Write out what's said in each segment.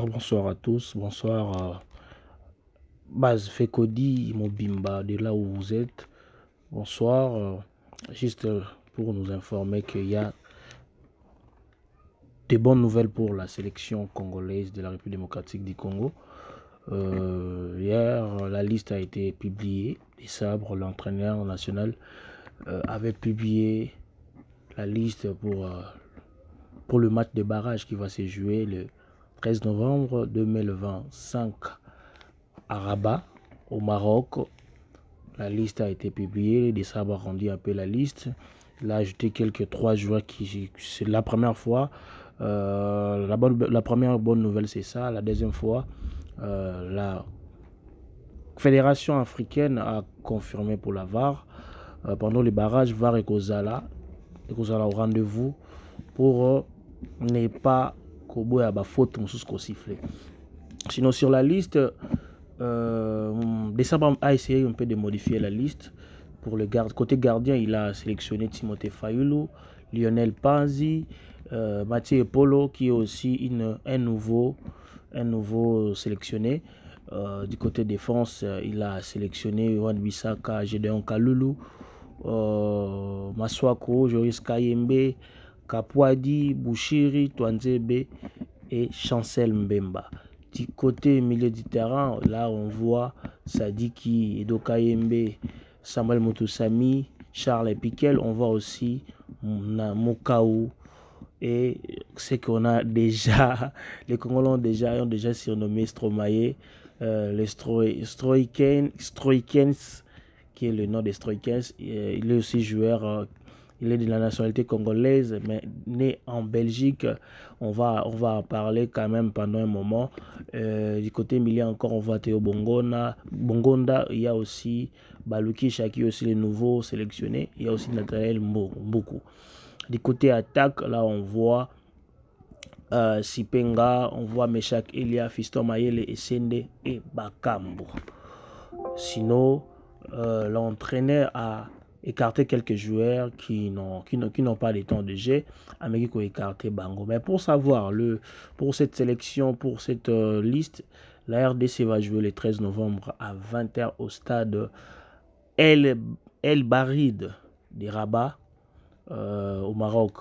Bonsoir à tous, bonsoir à Baz Fekodi, Mobimba, de là où vous êtes. Bonsoir, juste pour nous informer qu'il y a des bonnes nouvelles pour la sélection congolaise de la République démocratique du Congo. Hier, la liste a été publiée. Les Sabres, l'entraîneur national, avait publié la liste pour le match de barrage qui va se jouer le 13 novembre 2025 à Rabat, au Maroc. La liste a été publiée, les Sabres ont rendu un peu la liste. Il a ajouté quelques 3 joueurs qui, c'est la première fois. La première bonne nouvelle, c'est ça. La deuxième fois, la Fédération africaine a confirmé pour la VAR. Pendant les barrages, VAR et Kozala au rendez-vous pour ne pas qu'il y ait faute pour siffler. Sinon, sur la liste, Desabre a essayé un peu de modifier la liste. Pour le côté gardien, il a sélectionné Timothée Fayulu, Lionel Panzi, Mathieu Polo, qui est aussi un nouveau sélectionné. Du côté défense, il a sélectionné Yohan Bissaka, Gédéon Kalulu, Maswako, Joris Kayembe, Kapwadi, Bouchiri, Twanzebe et Chancel Mbemba. Du côté milieu du terrain, là on voit Sadiki, Edo Kayembe, Samuel Motosami, Charles Piquel. On voit aussi Mokaou et ce qu'on a déjà, les Congolais ont déjà surnommé Stromae, les Stroikens, qui est le nom des Stroikens. Il est aussi joueur. Il est de la nationalité congolaise, mais né en Belgique. On va en parler quand même pendant un moment. Du côté milieu encore, on voit Théo Bongonda. Il y a aussi Baluki Chaki, aussi les nouveaux sélectionnés. Il y a aussi Nathanaël Mboku. Du côté attaque, là on voit Sipenga, on voit Meshak Elia, Fiston Mayele, Essende et Bakambo. Sinon, l'entraîneur a écarté quelques joueurs qui n'ont pas de temps de jeu. Amérique a écarté Bango. Mais pour savoir, pour cette sélection, pour cette liste, la RDC va jouer le 13 novembre à 20h au stade El Barid de Rabat, au Maroc.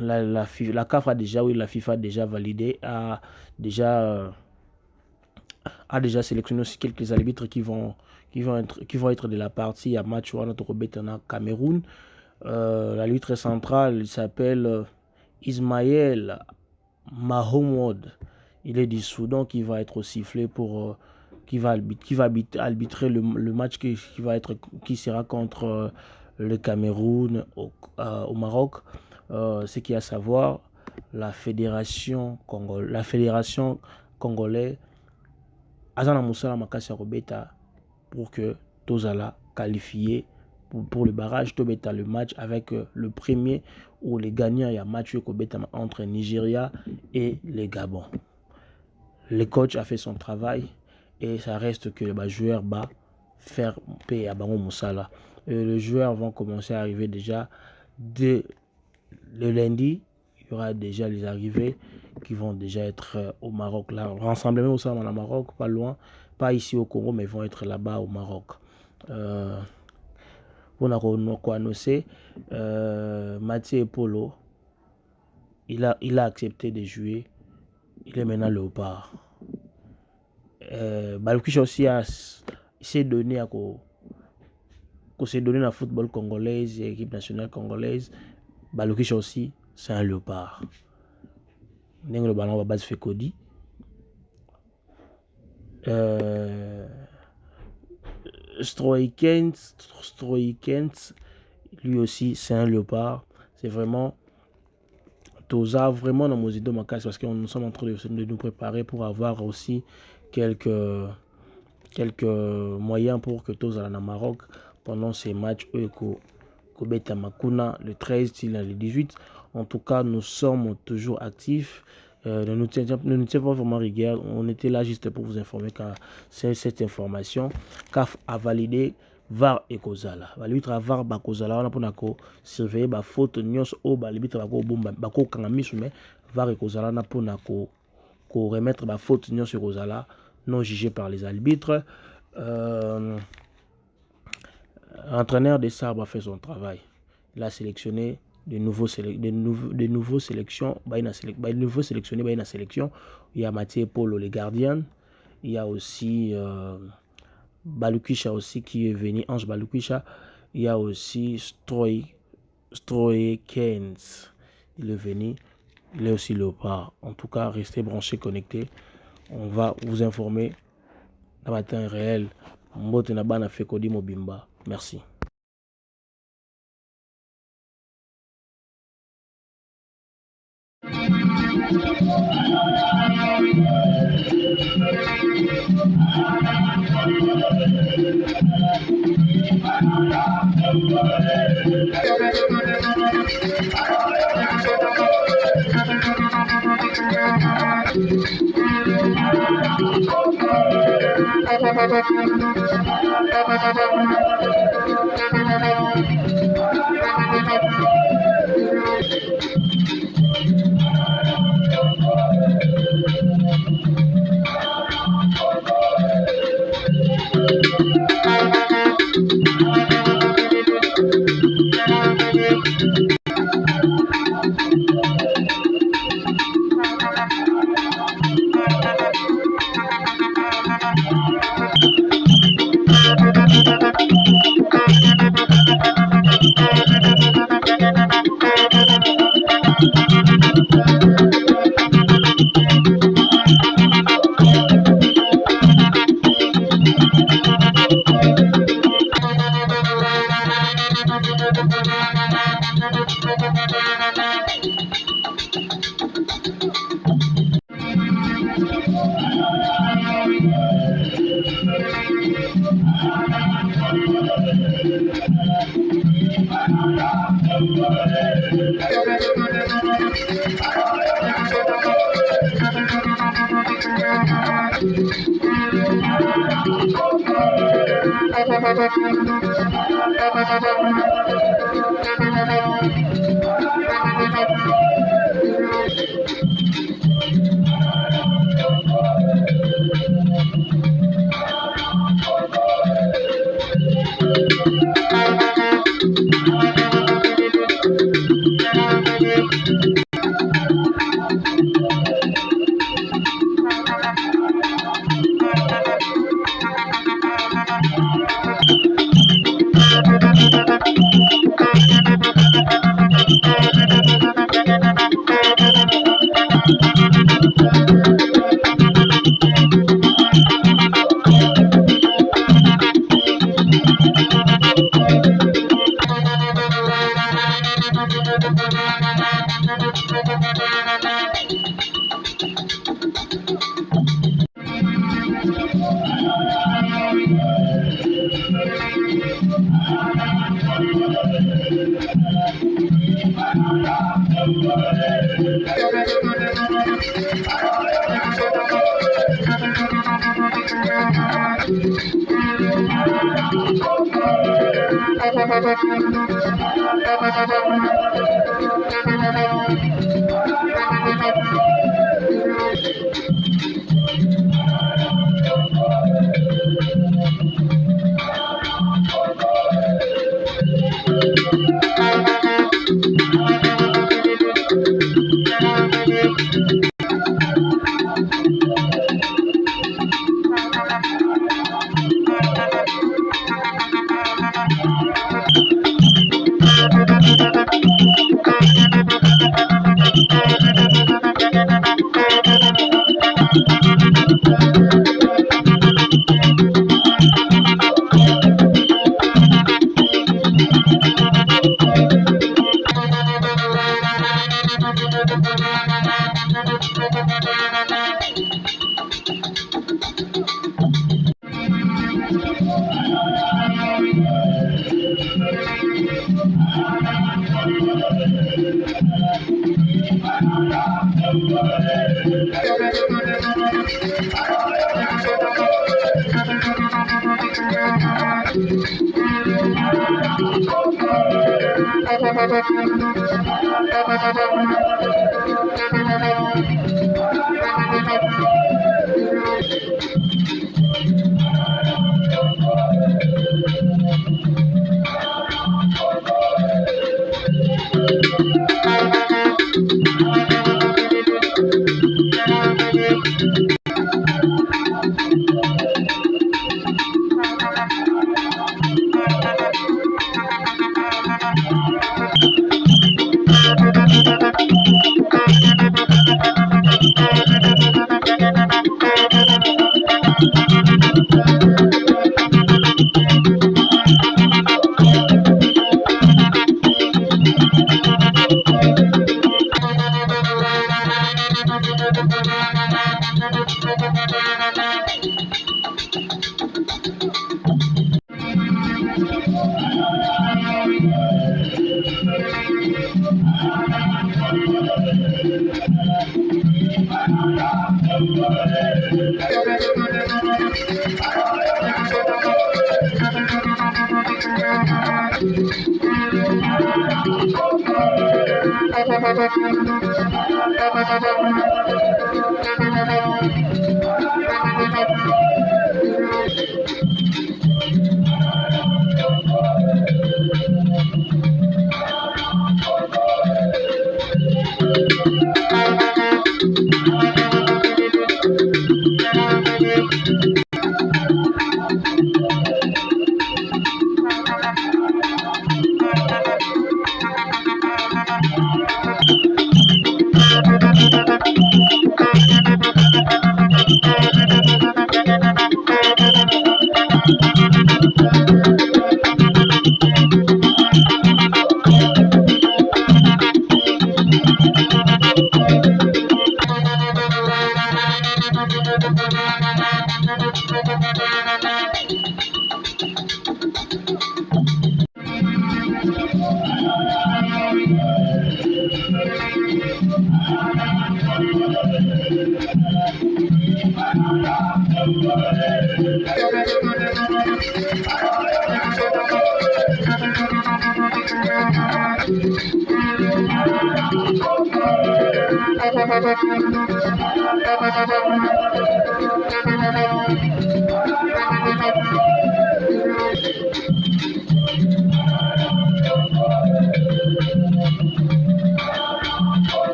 La CAF a déjà, la FIFA a déjà validé, a déjà sélectionné aussi quelques arbitres qui vont être de la partie à match notre Cameroun. L'arbitre central, il s'appelle Ismaël Mahomoud. Il est du Soudan, qui va être sifflé pour qui va arbitrer le match qui sera contre le Cameroun au Maroc. Ce qu'il y a à savoir, la fédération congolaise Azana Moussala Makassi Robeta pour que Tozala qualifié pour le barrage, Tobeta le match avec le premier ou les gagnants. Il y a match entre Nigeria et le Gabon. Le coach a fait son travail et ça reste que le joueur va faire payer à Bango Moussala. Les joueurs vont commencer à arriver déjà dès le lundi. il y aura déjà les arrivées qui vont déjà être au Maroc. Là, rassemblement au sein au Maroc, pas loin, pas ici au Congo, mais ils vont être là-bas au Maroc. On a annoncé Mathieu Polo, il a accepté de jouer. Il est maintenant léopard. Balukisha aussi s'est donné à s'est donné dans le football congolais, l'équipe nationale congolaise. Balukisha aussi, c'est un léopard. Le ballon va base fait Cody. Stroikens, lui aussi, c'est un léopard. C'est vraiment Toza, vraiment dans Mozido Makas, parce que nous sommes en train de nous préparer pour avoir aussi quelques moyens pour que Toza dans le Maroc pendant ces matchs Kobeta Makuna le 13 le 18. En tout cas, nous sommes toujours actifs. Ne nous tient pas vraiment rigueur. On était là juste pour vous informer car c'est cette information. CAF a validé VAR et Kozala. L'arbitre a VAR ba Kozala on a pour surveiller ba faute nyos o ba l'arbitre ba ko bomba ba ko kangami soumet VAR et Kozala na pour ko remettre ba faute nyos sur Kozala non jugé par les arbitres. L'entraîneur des Sabres a fait son travail. Il a sélectionné de nouveaux sélections. Nouveaux sélectionnés dans la sélection. Il y a Mathieu Polo, les gardiens. Il y a aussi Balukisha aussi qui est venu. Ange Balukisha. Il y a aussi Stroikens. Il est venu. Il est aussi léopard. En tout cas, restez branchés, connectés. On va vous informer dans le temps réel. Mbote na bana Fekodi Mobimba. Merci.